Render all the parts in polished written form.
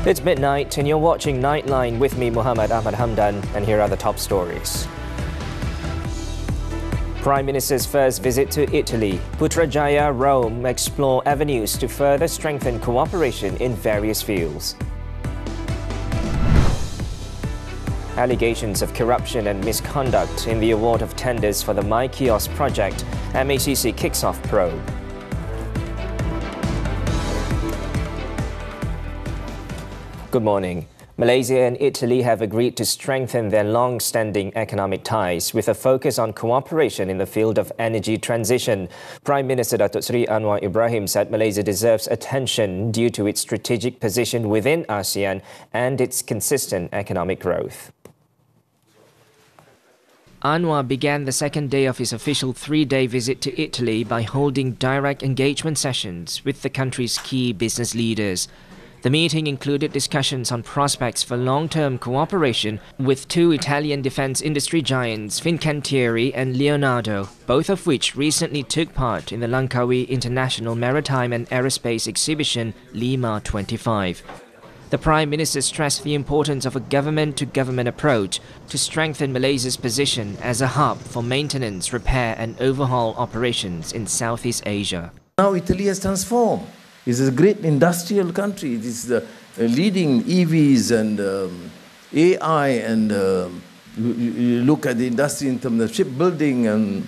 It's midnight and you're watching Nightline with me, Muhammed, Ahmad, Hamdan, and here are the top stories. Prime Minister's first visit to Italy. Putrajaya, Rome explore avenues to further strengthen cooperation in various fields. Allegations of corruption and misconduct in the award of tenders for the MyKiosk project. MACC kicks off probe. Good morning. Malaysia and Italy have agreed to strengthen their long-standing economic ties with a focus on cooperation in the field of energy transition. Prime Minister Datuk Seri Anwar Ibrahim said Malaysia deserves attention due to its strategic position within ASEAN and its consistent economic growth. Anwar began the second day of his official three-day visit to Italy by holding direct engagement sessions with the country's key business leaders. The meeting included discussions on prospects for long-term cooperation with two Italian defence industry giants, Fincantieri and Leonardo, both of which recently took part in the Langkawi International Maritime and Aerospace Exhibition Lima 25. The Prime Minister stressed the importance of a government-to-government approach to strengthen Malaysia's position as a hub for maintenance, repair and overhaul operations in Southeast Asia. Now Italy has transformed. It's a great industrial country. It is the leading EVs and AI and you look at the industry in terms of shipbuilding and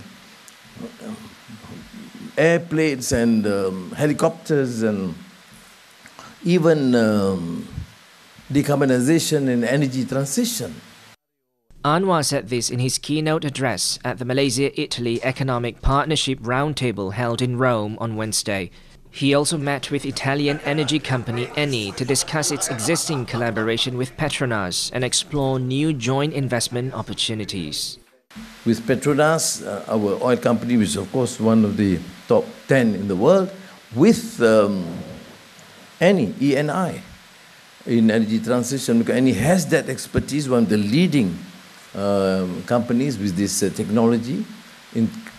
airplanes and helicopters and even decarbonization and energy transition. Anwar said this in his keynote address at the Malaysia-Italy Economic Partnership Roundtable held in Rome on Wednesday. He also met with Italian energy company Eni to discuss its existing collaboration with Petronas and explore new joint investment opportunities. With Petronas, our oil company, which is of course one of the top 10 in the world, with Eni, ENI, in energy transition, because Eni has that expertise, one of the leading companies with this technology,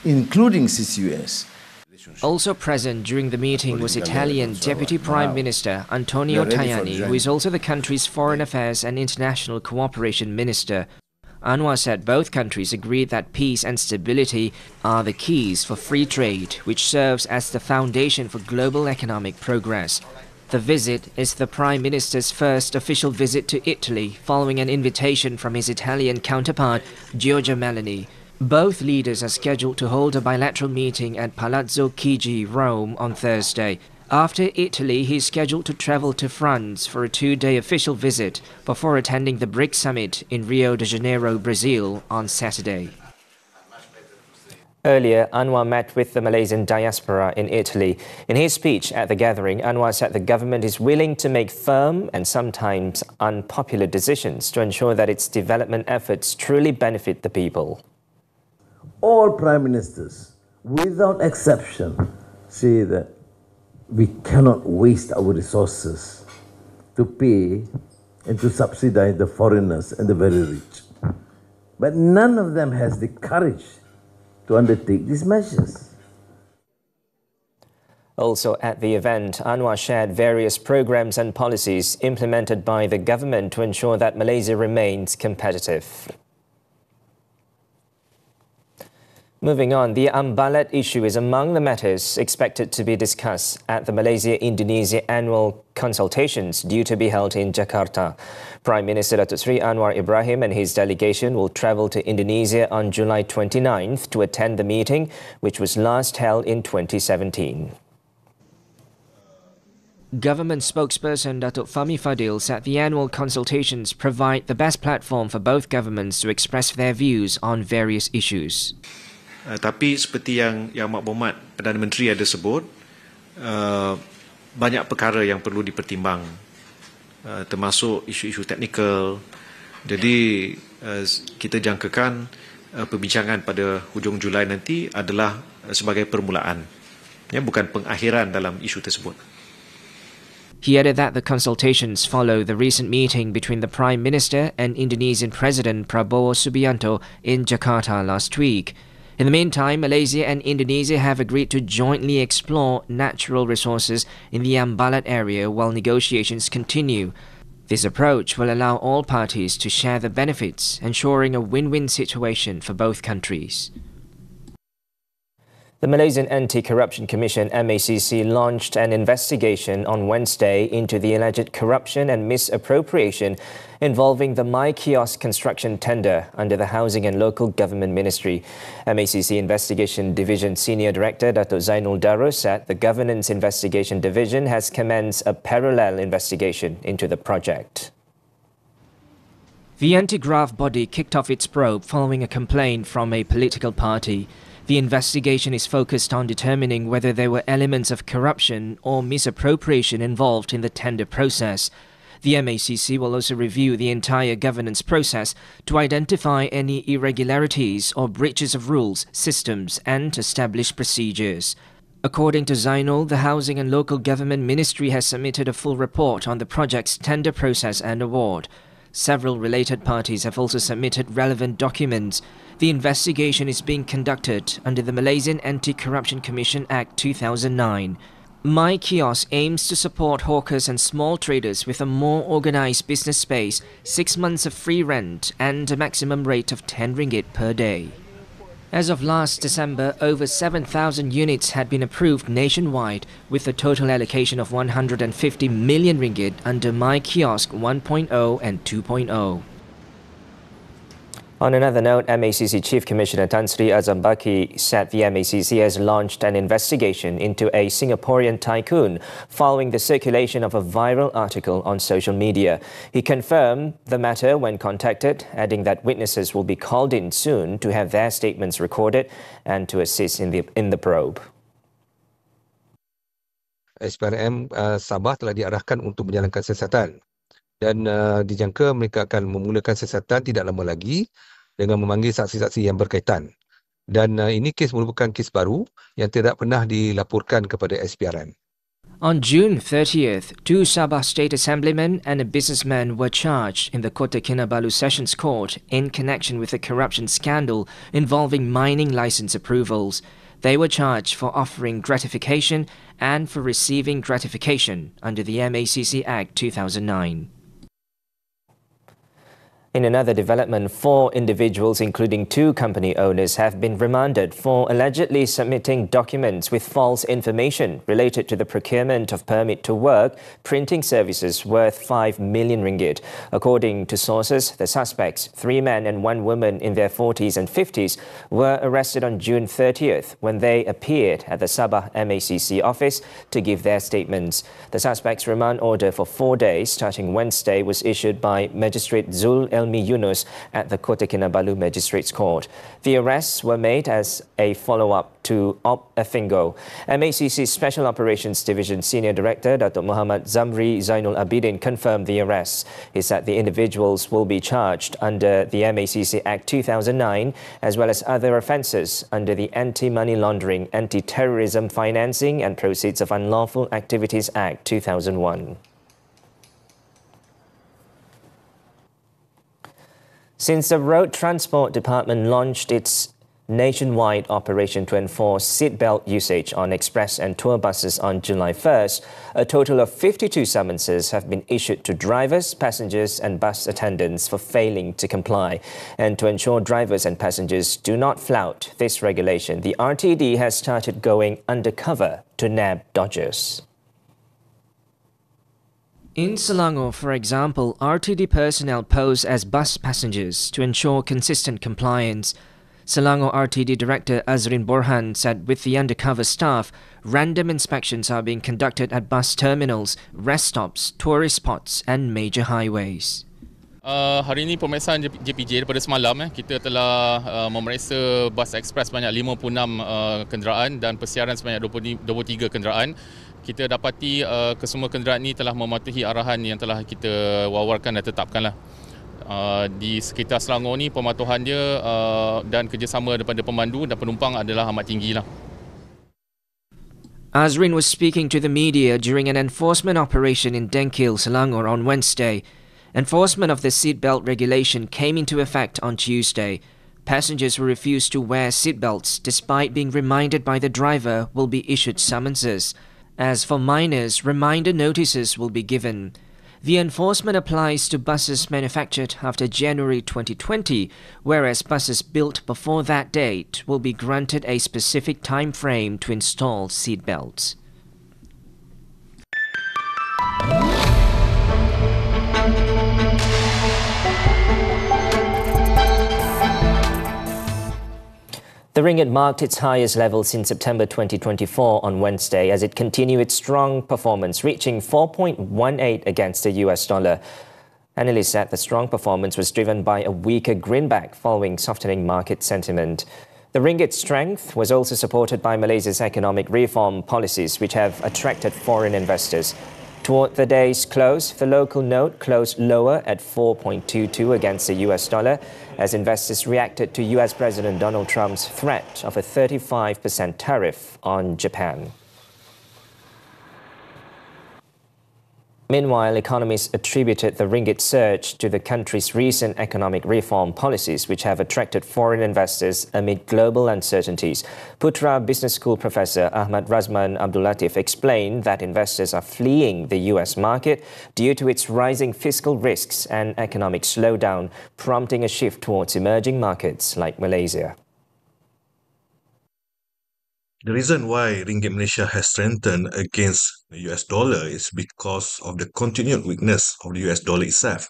including CCUS. Also present during the meeting was Italian Deputy Prime Minister Antonio Tajani, who is also the country's Foreign Affairs and International Cooperation Minister. Anwar said both countries agreed that peace and stability are the keys for free trade, which serves as the foundation for global economic progress. The visit is the Prime Minister's first official visit to Italy following an invitation from his Italian counterpart, Giorgia Meloni. Both leaders are scheduled to hold a bilateral meeting at Palazzo Chigi, Rome on Thursday. After Italy, he is scheduled to travel to France for a two-day official visit before attending the BRICS summit in Rio de Janeiro, Brazil on Saturday. Earlier, Anwar met with the Malaysian diaspora in Italy. In his speech at the gathering, Anwar said the government is willing to make firm and sometimes unpopular decisions to ensure that its development efforts truly benefit the people. All prime ministers, without exception, say that we cannot waste our resources to pay and to subsidize the foreigners and the very rich. But none of them has the courage to undertake these measures. Also at the event, Anwar shared various programs and policies implemented by the government to ensure that Malaysia remains competitive. Moving on, the Ambalat issue is among the matters expected to be discussed at the Malaysia-Indonesia annual consultations due to be held in Jakarta. Prime Minister Datuk Seri Anwar Ibrahim and his delegation will travel to Indonesia on July 29th to attend the meeting, which was last held in 2017. Government spokesperson Datuk Fahmi Fadil said the annual consultations provide the best platform for both governments to express their views on various issues. Tapi seperti yang Mak Berhormat Perdana Menteri ada sebut, banyak perkara yang perlu dipertimbang, termasuk isu-isu teknikal. Jadi kita jangkakan perbincangan pada hujung Julai nanti adalah sebagai permulaan, bukan pengakhiran dalam isu tersebut. He added that the consultations follow the recent meeting between the Prime Minister and Indonesian President Prabowo Subianto in Jakarta last week. In the meantime, Malaysia and Indonesia have agreed to jointly explore natural resources in the Ambalat area while negotiations continue. This approach will allow all parties to share the benefits, ensuring a win-win situation for both countries. The Malaysian Anti-Corruption Commission MACC launched an investigation on Wednesday into the alleged corruption and misappropriation involving the MyKiosk construction tender under the Housing and Local Government Ministry. MACC Investigation Division Senior Director Dato' Zainul Darus said the Governance Investigation Division has commenced a parallel investigation into the project. The anti-graft body kicked off its probe following a complaint from a political party. The investigation is focused on determining whether there were elements of corruption or misappropriation involved in the tender process. The MACC will also review the entire governance process to identify any irregularities or breaches of rules, systems and established procedures. According to Zainul, the Housing and Local Government Ministry has submitted a full report on the project's tender process and award. Several related parties have also submitted relevant documents. The investigation is being conducted under the Malaysian Anti-Corruption Commission Act 2009. MyKiosk aims to support hawkers and small traders with a more organised business space, 6 months of free rent and a maximum rate of 10 ringgit per day. As of last December, over 7,000 units had been approved nationwide, with a total allocation of 150 million ringgit under MyKiosk 1.0 and 2.0. On another note, MACC Chief Commissioner Tan Sri Azam Baki said the MACC has launched an investigation into a Singaporean tycoon following the circulation of a viral article on social media. He confirmed the matter when contacted, adding that witnesses will be called in soon to have their statements recorded and to assist in the probe. SPRM Sabah telah diarahkan untuk menjalankan siasatan dan dijangka mereka akan memulakan siasatan tidak lama lagi dengan memanggil saksi-saksi yang berkaitan. Dan ini kes merupakan kes baru yang tidak pernah dilaporkan kepada SPRM. On June 30th, 2 Sabah State Assemblymen and a businessman were charged in the Kota Kinabalu Sessions Court in connection with a corruption scandal involving mining license approvals. They were charged for offering gratification and for receiving gratification under the MACC Act 2009. In another development, 4 individuals, including 2 company owners, have been remanded for allegedly submitting documents with false information related to the procurement of permit to work printing services worth 5 million ringgit. According to sources, the suspects, 3 men and 1 woman in their 40s and 50s, were arrested on June 30th when they appeared at the Sabah MACC office to give their statements. The suspects' remand order for 4 days starting Wednesday was issued by Magistrate Zul Yunus at the Kota Kinabalu Magistrates Court. The arrests were made as a follow-up to Op Afingo. MACC Special Operations Division Senior Director Dato' Muhammad Zamri Zainul Abidin confirmed the arrests. He said the individuals will be charged under the MACC Act 2009 as well as other offences under the Anti-Money Laundering, Anti-Terrorism Financing and Proceeds of Unlawful Activities Act 2001. Since the Road Transport Department launched its nationwide operation to enforce seatbelt usage on express and tour buses on July 1st, a total of 52 summonses have been issued to drivers, passengers and bus attendants for failing to comply. And to ensure drivers and passengers do not flout this regulation, the RTD has started going undercover to nab dodgers. In Selangor, for example, RTD personnel pose as bus passengers to ensure consistent compliance. Selangor RTD Director Azrin Borhan said with the undercover staff, random inspections are being conducted at bus terminals, rest stops, tourist spots and major highways. Hari ini pemeriksaan JPJ daripada semalam kita telah memeriksa bas ekspres sebanyak 56 kenderaan dan persiaran sebanyak 23 kenderaan. Kita dapati kesemua kenderaan ini telah mematuhi arahan yang telah kita wawarkan dan tetapkanlah. Di sekitar Selangor ni pematuhan dia dan kerjasama daripada pemandu dan penumpang adalah amat tinggilah. Azrin was speaking to the media during an enforcement operation in Dengkil, Selangor on Wednesday. Enforcement of the seatbelt regulation came into effect on Tuesday. Passengers who refuse to wear seatbelts despite being reminded by the driver will be issued summonses. As for minors, reminder notices will be given. The enforcement applies to buses manufactured after January 2020, whereas buses built before that date will be granted a specific time frame to install seatbelts. The ringgit marked its highest level since September 2024 on Wednesday as it continued its strong performance, reaching 4.18 against the US dollar. Analysts said the strong performance was driven by a weaker greenback following softening market sentiment. The ringgit's strength was also supported by Malaysia's economic reform policies, which have attracted foreign investors. Toward the day's close, the local note closed lower at 4.22 against the US dollar as investors reacted to US President Donald Trump's threat of a 35% tariff on Japan. Meanwhile, economists attributed the ringgit surge to the country's recent economic reform policies, which have attracted foreign investors amid global uncertainties. Putra Business School professor Ahmad Razman Abdulatif explained that investors are fleeing the US market due to its rising fiscal risks and economic slowdown, prompting a shift towards emerging markets like Malaysia. The reason why ringgit Malaysia has strengthened against the US dollar is because of the continued weakness of the US dollar itself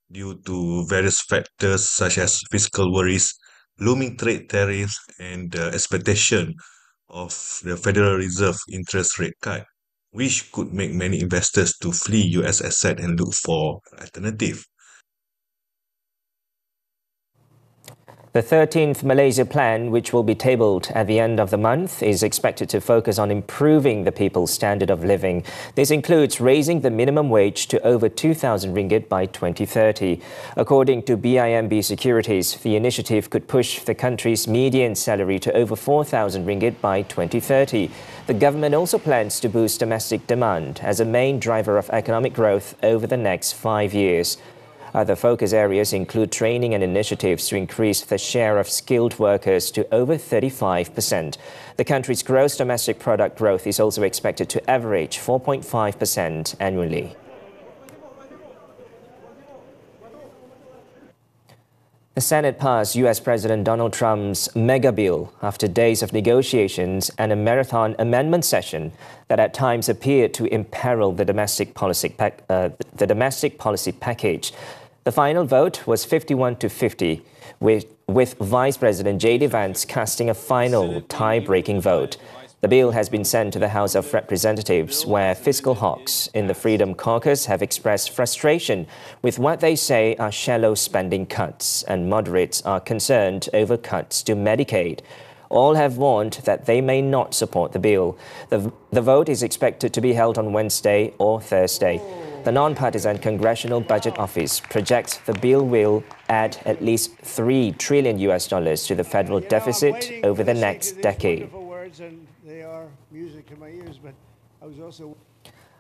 due to various factors such as fiscal worries, looming trade tariffs, and the expectation of the Federal Reserve interest rate cut, which could make many investors to flee US asset and look for an alternative. The 13th Malaysia Plan, which will be tabled at the end of the month, is expected to focus on improving the people's standard of living. This includes raising the minimum wage to over 2,000 ringgit by 2030. According to BIMB Securities, the initiative could push the country's median salary to over 4,000 ringgit by 2030. The government also plans to boost domestic demand as a main driver of economic growth over the next 5 years. Other focus areas include training and initiatives to increase the share of skilled workers to over 35%. The country's gross domestic product growth is also expected to average 4.5% annually. The Senate passed US President Donald Trump's mega bill after days of negotiations and a marathon amendment session that at times appeared to imperil the domestic policy package. The final vote was 51-50, with Vice President J.D. Vance casting a final tie-breaking vote. The bill has been sent to the House of Representatives, where fiscal hawks in the Freedom Caucus have expressed frustration with what they say are shallow spending cuts, and moderates are concerned over cuts to Medicaid. All have warned that they may not support the bill. The vote is expected to be held on Wednesday or Thursday. The non-partisan Congressional Budget Office projects the bill will add at least $3 trillion to the federal deficit over the next decade.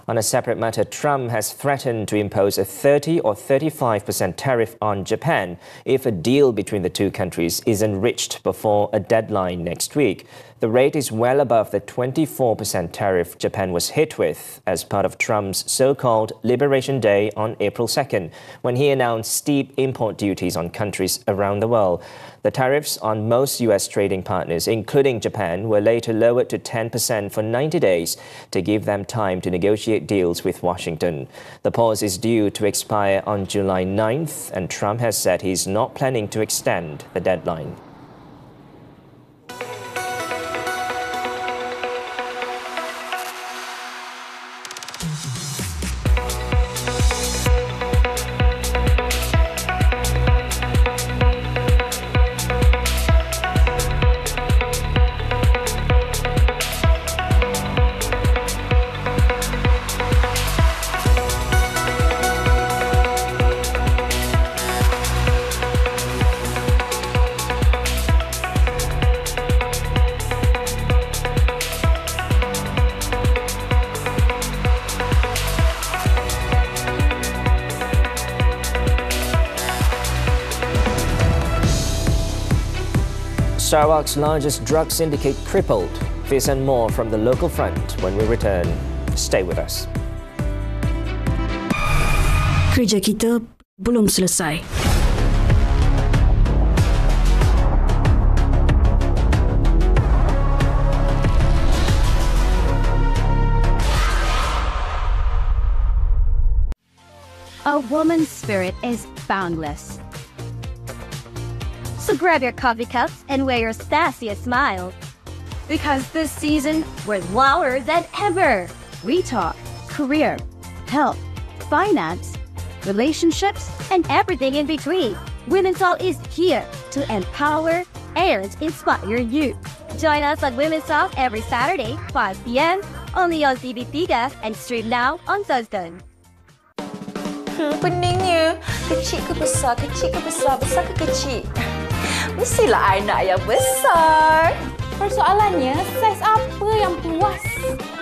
On a separate matter, Trump has threatened to impose a 30 or 35% tariff on Japan if a deal between the two countries isn't reached before a deadline next week. The rate is well above the 24% tariff Japan was hit with as part of Trump's so-called Liberation Day on April 2nd, when he announced steep import duties on countries around the world. The tariffs on most US trading partners, including Japan, were later lowered to 10% for 90 days to give them time to negotiate deals with Washington. The pause is due to expire on July 9th, and Trump has said he's not planning to extend the deadline. Sarawak's largest drug syndicate crippled. This and more from the local front when we return. Stay with us. Kerja kita belum selesai. A woman's spirit is boundless. So grab your coffee cups and wear your sassiest smile. Because this season, we're louder than ever. We talk career, health, finance, relationships, and everything in between. Women's Talk is here to empower and inspire you. Join us on Women's Talk every Saturday, 5 p.m. only on TV3 and stream now on Thursday. Peningnya, kecil ke besar, besar ke kecil? Mestilah I nak yang besar. Persoalannya, saiz apa yang puas?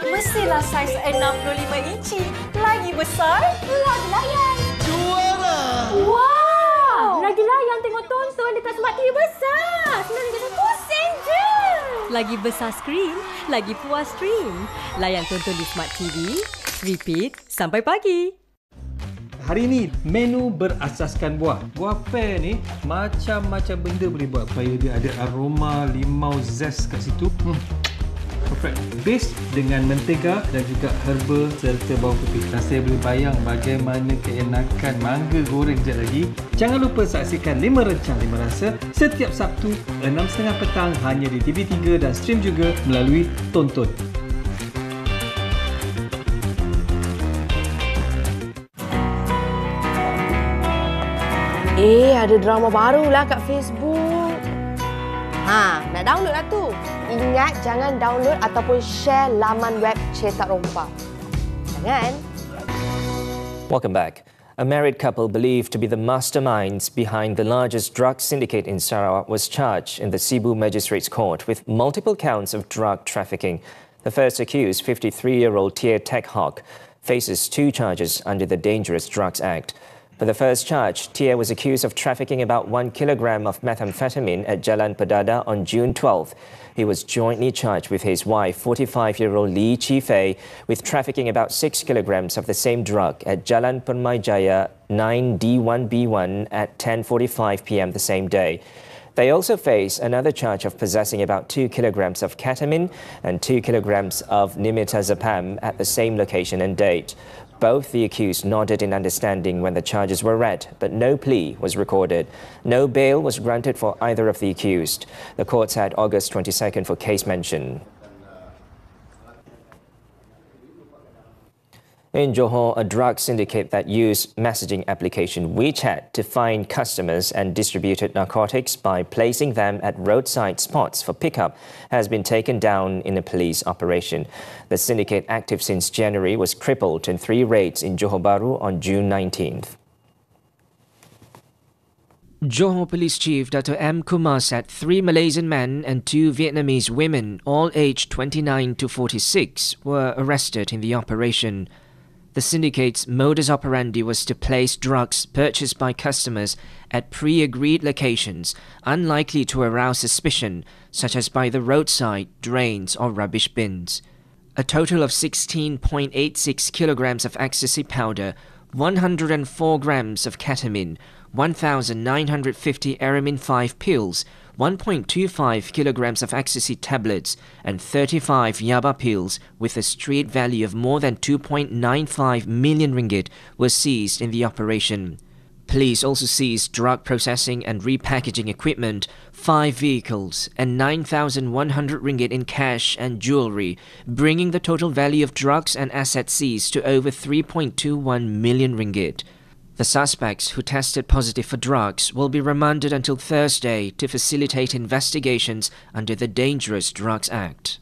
Mestilah saiz 65 inci. Lagi besar, lagi layan. Juara! Wow! Lagi layan tengok tonton dekat smart TV besar. 99 sen je. Lagi besar skrin, lagi puas stream. Layan tonton di smart TV, repeat sampai pagi. Hari ni menu berasaskan buah. Buah pear ni macam-macam benda boleh buat supaya dia ada aroma limau zest kat situ. Perfect. Base dengan mentega dan juga herba serta bawang putih. Dan saya boleh bayang bagaimana keenakan mangga goreng sekejap lagi. Jangan lupa saksikan 5 Rencah 5 Rasa setiap Sabtu 6.30 petang hanya di TV3 dan stream juga melalui Tonton. Ada drama baru lah kat Facebook. Nak download lah tu. Ingat jangan download ataupun share laman web Cetak Rompak. Jangan. Welcome back. A married couple believed to be the masterminds behind the largest drug syndicate in Sarawak was charged in the Cebu Magistrates Court with multiple counts of drug trafficking. The first accused, 53-year-old Tia Tech Hawk, faces 2 charges under the Dangerous Drugs Act. For the first charge, Tia was accused of trafficking about 1 kilogram of methamphetamine at Jalan Pedada on June 12th. He was jointly charged with his wife, 45-year-old Lee Chi Fei, with trafficking about 6 kilograms of the same drug at Jalan Permajaya 9D1B1 at 10:45 p.m. the same day. They also face another charge of possessing about 2 kilograms of ketamine and 2 kilograms of nimetazepam at the same location and date. Both the accused nodded in understanding when the charges were read, but no plea was recorded. No bail was granted for either of the accused. The court set August 22nd for case mention. In Johor, a drug syndicate that used messaging application WeChat to find customers and distributed narcotics by placing them at roadside spots for pickup has been taken down in a police operation. The syndicate, active since January, was crippled in 3 raids in Johor Bahru on June 19th. Johor Police Chief Dr. M. Kumar said 3 Malaysian men and 2 Vietnamese women, all aged 29 to 46, were arrested in the operation. The syndicate's modus operandi was to place drugs purchased by customers at pre-agreed locations, unlikely to arouse suspicion, such as by the roadside, drains or rubbish bins. A total of 16.86 kilograms of ecstasy powder, 104 grams of ketamine, 1,950 Aramin 5 pills, 1.25 kilograms of ecstasy tablets and 35 yaba pills with a street value of more than 2.95 million ringgit were seized in the operation. Police also seized drug processing and repackaging equipment, 5 vehicles and 9,100 ringgit in cash and jewellery, bringing the total value of drugs and assets seized to over 3.21 million ringgit. The suspects who tested positive for drugs will be remanded until Thursday to facilitate investigations under the Dangerous Drugs Act.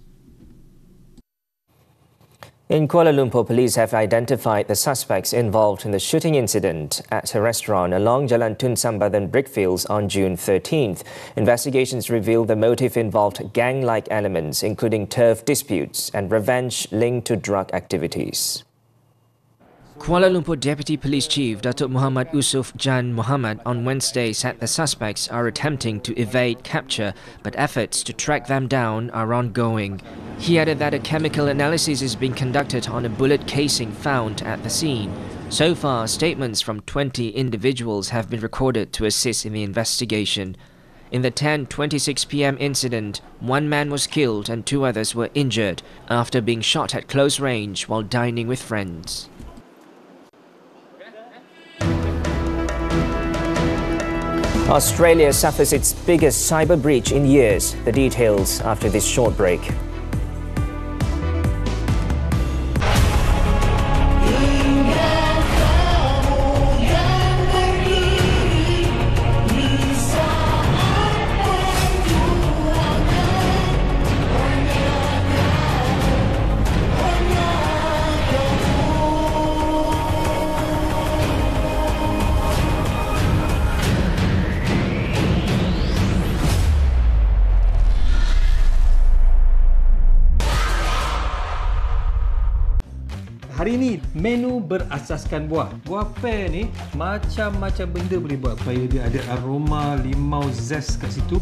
In Kuala Lumpur, police have identified the suspects involved in the shooting incident at a restaurant along Jalan Tun Sambadan Brickfields on June 13th. Investigations reveal the motive involved gang-like elements, including turf disputes and revenge linked to drug activities. Kuala Lumpur Deputy Police Chief Datuk Muhammad Usuf Jan Muhammad on Wednesday said the suspects are attempting to evade capture, but efforts to track them down are ongoing. He added that a chemical analysis is being conducted on a bullet casing found at the scene. So far, statements from 20 individuals have been recorded to assist in the investigation. In the 10:26 p.m. incident, one man was killed and 2 others were injured after being shot at close range while dining with friends. Australia suffers its biggest cyber breach in years. The details after this short break. Hari ni menu berasaskan buah. Buah pear ni macam-macam benda boleh buat supaya dia ada aroma limau zest kat situ.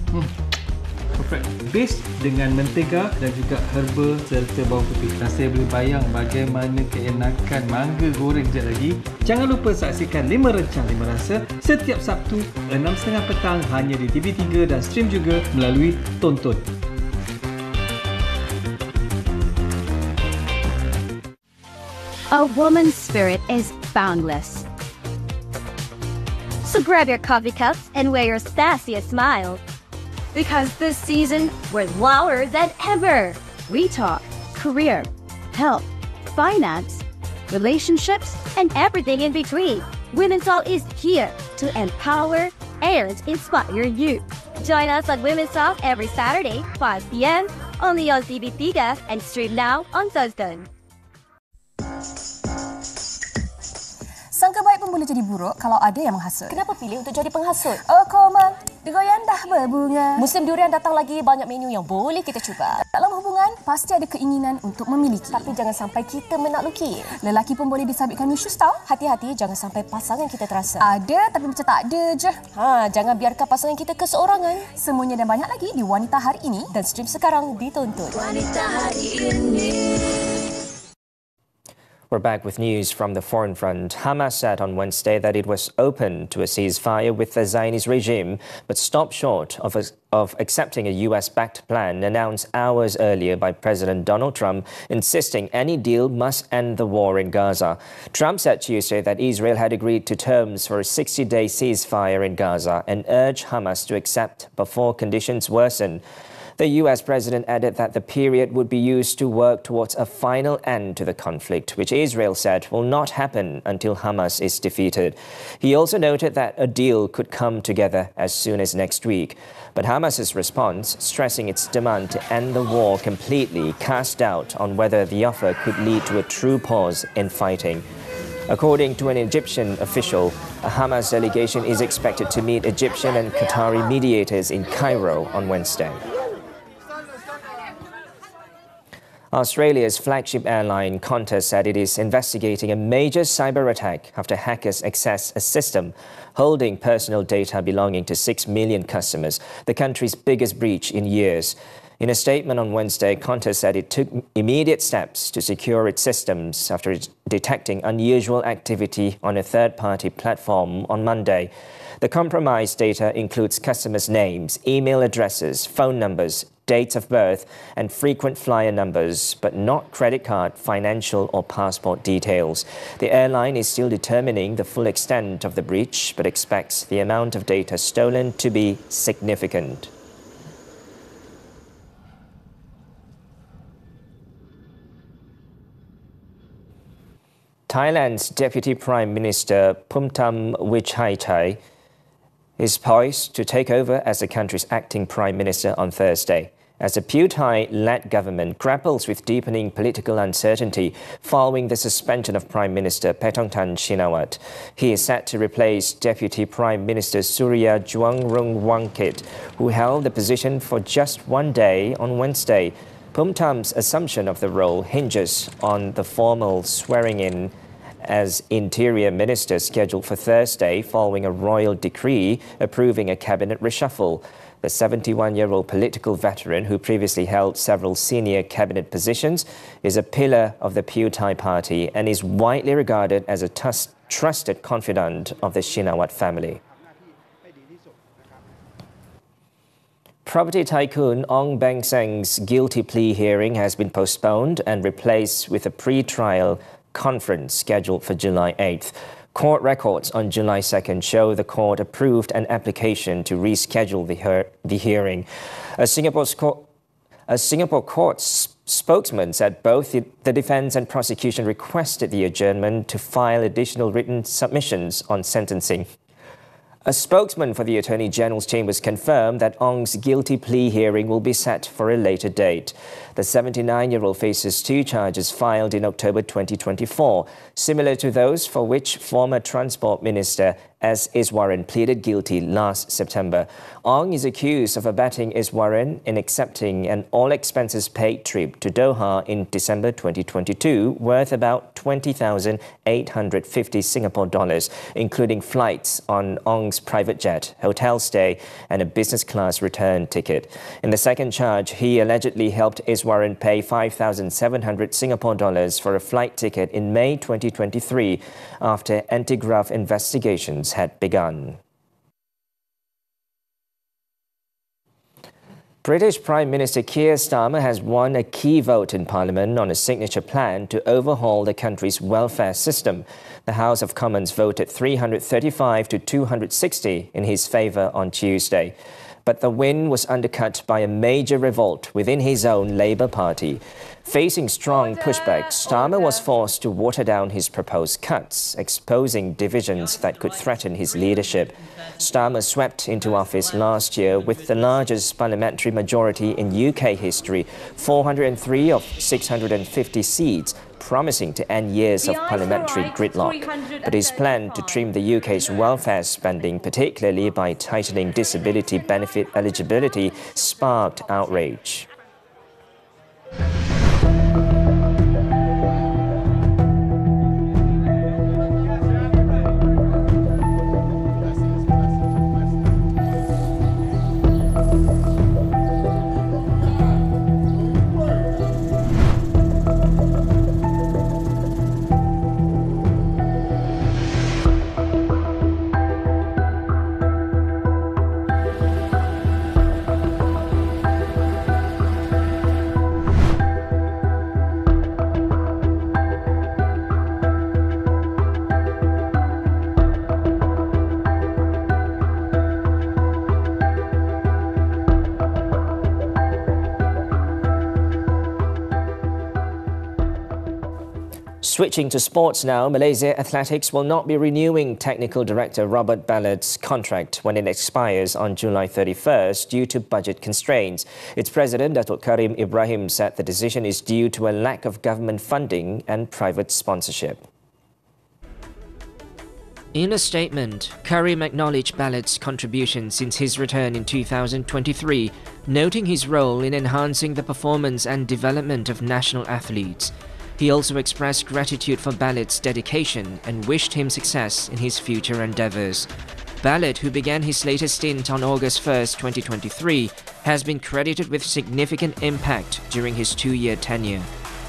Perfect. Base dengan mentega dan juga herba serta bawang putih. Dan saya boleh bayang bagaimana keenakan mangga goreng sekejap lagi. Jangan lupa saksikan 5 Rencang 5 Rasa setiap Sabtu 6.30 petang hanya di TV3 dan stream juga melalui Tonton. A woman's spirit is boundless. So grab your coffee cups and wear your sassiest smile. Because this season, we're louder than ever. We talk career, health, finance, relationships, and everything in between. Women's Talk is here to empower and inspire you. Join us on Women's Talk every Saturday, 5 p.m. only on TV3 and stream now on Tonton. Sangka baik pun boleh jadi buruk kalau ada yang menghasut. Kenapa pilih untuk jadi penghasut? Oh, Komang. Degoyan dah berbunga. Musim durian datang lagi, banyak menu yang boleh kita cuba. Dalam hubungan, pasti ada keinginan untuk memiliki. Tapi jangan sampai kita menakluki. Lelaki pun boleh disabitkan issues tau. Hati-hati, jangan sampai pasangan kita terasa. Ada, tapi macam tak ada je. Jangan biarkan pasangan kita keseorangan. Semuanya dan banyak lagi di Wanita Hari Ini dan stream sekarang di Tonton. Wanita Hari Ini. We're back with news from the foreign front. Hamas said on Wednesday that it was open to a ceasefire with the Zionist regime, but stopped short of accepting a US-backed plan announced hours earlier by President Donald Trump, insisting any deal must end the war in Gaza. Trump said Tuesday that Israel had agreed to terms for a 60-day ceasefire in Gaza and urged Hamas to accept before conditions worsen. The US president added that the period would be used to work towards a final end to the conflict, which Israel said will not happen until Hamas is defeated. He also noted that a deal could come together as soon as next week. But Hamas's response, stressing its demand to end the war completely, cast doubt on whether the offer could lead to a true pause in fighting. According to an Egyptian official, a Hamas delegation is expected to meet Egyptian and Qatari mediators in Cairo on Wednesday. Australia's flagship airline Qantas said it is investigating a major cyber attack after hackers accessed a system holding personal data belonging to 6 million customers, the country's biggest breach in years. In a statement on Wednesday, Qantas said it took immediate steps to secure its systems after detecting unusual activity on a third-party platform on Monday. The compromised data includes customers' names, email addresses, phone numbers, dates of birth, and frequent flyer numbers, but not credit card, financial, or passport details. The airline is still determining the full extent of the breach, but expects the amount of data stolen to be significant. Thailand's Deputy Prime Minister Phumtham Wechayachai is poised to take over as the country's acting Prime Minister on Thursday, as the Pheu Thai-led government grapples with deepening political uncertainty following the suspension of Prime Minister Paetongtarn Shinawatra. He is set to replace Deputy Prime Minister Surya Juangrongwangkit, who held the position for just 1 day on Wednesday. Phumtham's assumption of the role hinges on the formal swearing-in as Interior Minister scheduled for Thursday following a royal decree approving a cabinet reshuffle. The 71-year-old political veteran, who previously held several senior cabinet positions, is a pillar of the Pheu Thai party and is widely regarded as a trusted confidant of the Shinawat family. Property tycoon Ong Beng Seng's guilty plea hearing has been postponed and replaced with a pre-trial conference scheduled for July 8th. Court records on July 2nd show the court approved an application to reschedule the hearing. A Singapore court spokesman said both the defence and prosecution requested the adjournment to file additional written submissions on sentencing. A spokesman for the Attorney General's chambers confirmed that Ong's guilty plea hearing will be set for a later date. The 79-year-old faces 2 charges filed in October 2024, similar to those for which former Transport Minister S. Iswaran pleaded guilty last September. Ong is accused of abetting Iswaran in accepting an all-expenses-paid trip to Doha in December 2022, worth about 20,850 Singapore dollars, including flights on Ong's private jet, hotel stay, and a business-class return ticket. In the second charge, he allegedly helped Iswaran pay 5,700 Singapore dollars for a flight ticket in May 2023 after anti-graft investigations had begun. British Prime Minister Keir Starmer has won a key vote in Parliament on a signature plan to overhaul the country's welfare system. The House of Commons voted 335 to 260 in his favour on Tuesday. But the win was undercut by a major revolt within his own Labour Party. Facing strong pushback, Starmer was forced to water down his proposed cuts, exposing divisions that could threaten his leadership. Starmer swept into office last year with the largest parliamentary majority in UK history, 403 of 650 seats, promising to end years of parliamentary gridlock. But his plan to trim the UK's welfare spending, particularly by tightening disability benefit eligibility, sparked outrage. Switching to sports now, Malaysia Athletics will not be renewing Technical Director Robert Ballard's contract when it expires on July 31st due to budget constraints. Its president, Datuk Karim Ibrahim, said the decision is due to a lack of government funding and private sponsorship. In a statement, Karim acknowledged Ballard's contribution since his return in 2023, noting his role in enhancing the performance and development of national athletes. He also expressed gratitude for Ballard's dedication and wished him success in his future endeavours. Ballard, who began his latest stint on August 1, 2023, has been credited with significant impact during his 2-year tenure.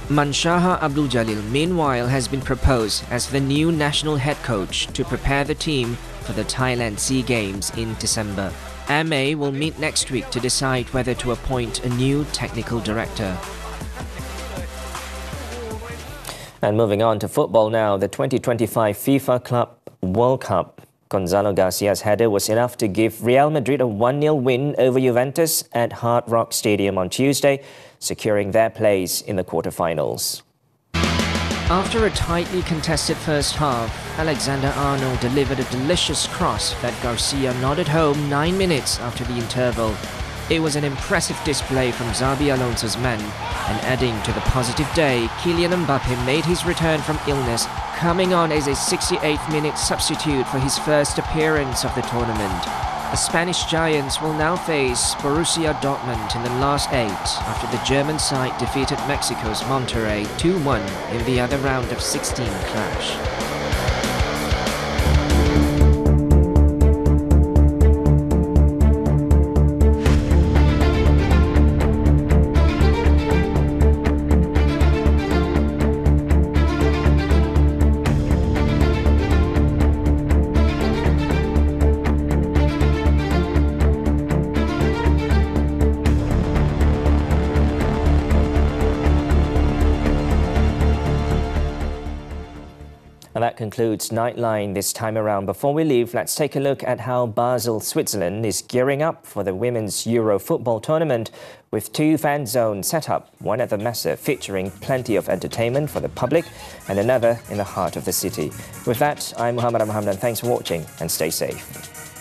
Manshaha Abdul Jalil, meanwhile, has been proposed as the new national head coach to prepare the team for the Thailand SEA Games in December. MA will meet next week to decide whether to appoint a new technical director. And moving on to football now, the 2025 FIFA Club World Cup. Gonzalo Garcia's header was enough to give Real Madrid a 1-0 win over Juventus at Hard Rock Stadium on Tuesday, securing their place in the quarter-finals. After a tightly contested first half, Alexander-Arnold delivered a delicious cross that Garcia nodded home 9 minutes after the interval. It was an impressive display from Xabi Alonso's men, and adding to the positive day, Kylian Mbappe made his return from illness, coming on as a 68th-minute substitute for his first appearance of the tournament. The Spanish Giants will now face Borussia Dortmund in the last 8 after the German side defeated Mexico's Monterrey 2-1 in the other round of 16 clash. that concludes Nightline this time around. Before we leave, let's take a look at how Basel, Switzerland is gearing up for the Women's Euro football tournament with 2 fan zones set up, one at the MACC featuring plenty of entertainment for the public and another in the heart of the city. With that, I'm Muhammed. Hamdan. Thanks for watching and stay safe.